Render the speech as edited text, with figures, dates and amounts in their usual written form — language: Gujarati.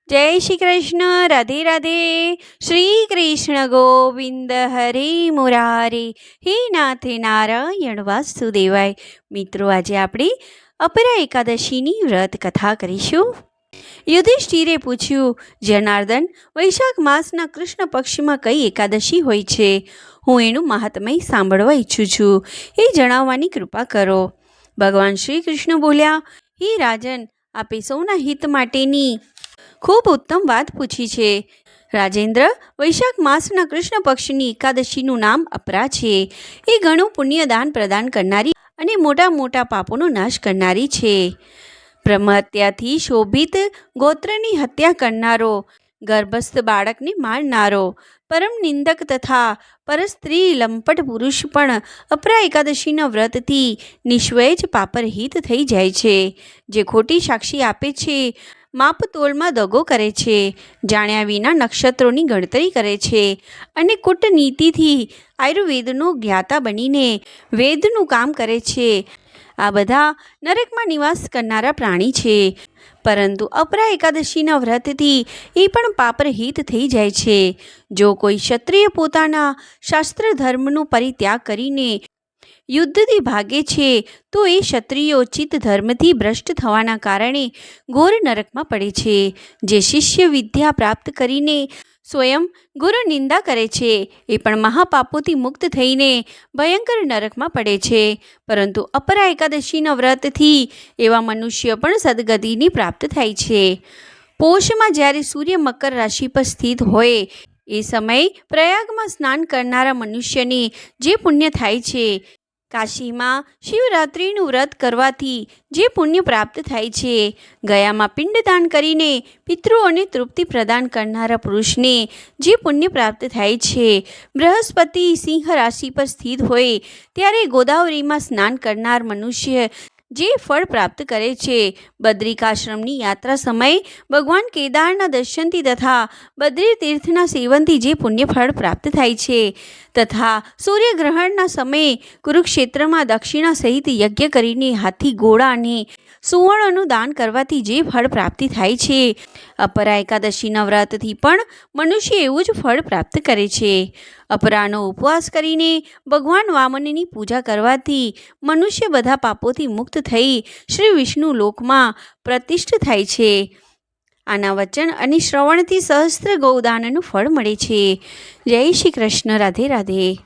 जय श्री कृष्ण। राधे राधे। श्री कृष्ण गोविंद हरे मुरारे। हे नाथे नारायण वासुदेवाय। मित्रों, आज आपणे अपरा एकादशीनी व्रत कथा करीशुं। युधिष्ठिरे पूछ्યું, जनार्दन, वैशाख मासना कृष्ण पक्षમાં કઈ એકાદશી હોય છે? હું એનું મહાત્મય સાંભળવા ઈચ્છું છું, એ જણાવવાની કૃપા કરો. ભગવાન શ્રી કૃષ્ણ બોલ્યા, હે રાજન, આપે સૌના હિત માટેની ખૂબ ઉત્તમ વાત પૂછી છે. રાજેન્દ્ર, વૈશાખ માસના કૃષ્ણ પક્ષની એકાદશીનું નામ અપરા છે. એ ઘણું પુણ્યદાન પ્રદાન કરનારી અને મોટા મોટા પાપોનો નાશ કરનારી છે. બ્રહ્મહત્યાથી શોભિત ગોત્રની હત્યા કરનારો, ગર્ભસ્થ બાળકને મારનારો, પરમ નિંદક તથા પરસ્ત્રી લંપટ પુરુષ પણ અપરા એકાદશીના વ્રતથી નિશ્વય જ પાપરહિત થઈ જાય છે. જે ખોટી સાક્ષી આપે છે, માપતોલમાં દગો કરે છે, જાણ્યા વિના નક્ષત્રોની ગણતરી કરે છે અને કૂટનીતિથી આયુર્વેદનો જ્ઞાતા બનીને વેદનું કામ કરે છે, આ બધા નરકમાં નિવાસ કરનારા પ્રાણી છે. પરંતુ અપરા એકાદશીના વ્રતથી એ પણ પાપરહિત થઈ જાય છે. જો કોઈ ક્ષત્રિય પોતાના શાસ્ત્ર ધર્મનો પરિત્યાગ કરીને યુદ્ધથી ભાગે છે, તો એ ક્ષત્રિયો ચિત્ત ધર્મથી ભ્રષ્ટ થવાના કારણે ઘોર નરકમાં પડે છે. જે શિષ્ય વિદ્યા પ્રાપ્ત કરીને સ્વયં ગુરુ નિંદા કરે છે, એ પણ મહાપાપોથી મુક્ત થઈને ભયંકર નરકમાં પડે છે. પરંતુ અપરા એકાદશીના વ્રતથી એવા મનુષ્ય પણ સદગતિની પ્રાપ્ત થાય છે. પોષમાં જ્યારે સૂર્ય મકર રાશિ પર સ્થિત હોય એ સમયે પ્રયાગમાં સ્નાન કરનારા મનુષ્યને જે પુણ્ય થાય છે, કાશીમાં શિવરાત્રિનું વ્રત કરવાથી જે પુણ્ય પ્રાપ્ત થાય છે, ગયામાં પિંડદાન કરીને પિતૃઓને તૃપ્તિ પ્રદાન કરનારા પુરુષને જે પુણ્ય પ્રાપ્ત થાય છે, બૃહસ્પતિ સિંહ રાશિ પર સ્થિત હોય ત્યારે ગોદાવરીમાં સ્નાન કરનાર મનુષ્ય જે ફળ પ્રાપ્ત કરે છે, બદ્રિકાશ્રમની યાત્રા સમયે ભગવાન કેદારના દર્શનથી તથા બદ્રી તીર્થના સેવનથી જે પુણ્ય ફળ પ્રાપ્ત થાય છે, તથા સૂર્યગ્રહણના સમયે કુરુક્ષેત્રમાં દક્ષિણા સહિત યજ્ઞ કરીને હાથી, ઘોડા અને સુવર્ણનું દાન કરવાથી જે ફળ પ્રાપ્તિ થાય છે, અપરા એકાદશીના વ્રતથી પણ મનુષ્ય એવું જ ફળ પ્રાપ્ત કરે છે. અપરાનો ઉપવાસ કરીને ભગવાન વામનની પૂજા કરવાથી મનુષ્ય બધા પાપોથી મુક્ત થઈ શ્રી વિષ્ણુ લોકમાં પ્રતિષ્ઠ થાય છે. આના વચન અને શ્રવણથી સહસ્ત્ર ગૌદાનનું ફળ મળે છે. જય શ્રી કૃષ્ણ. રાધે રાધે.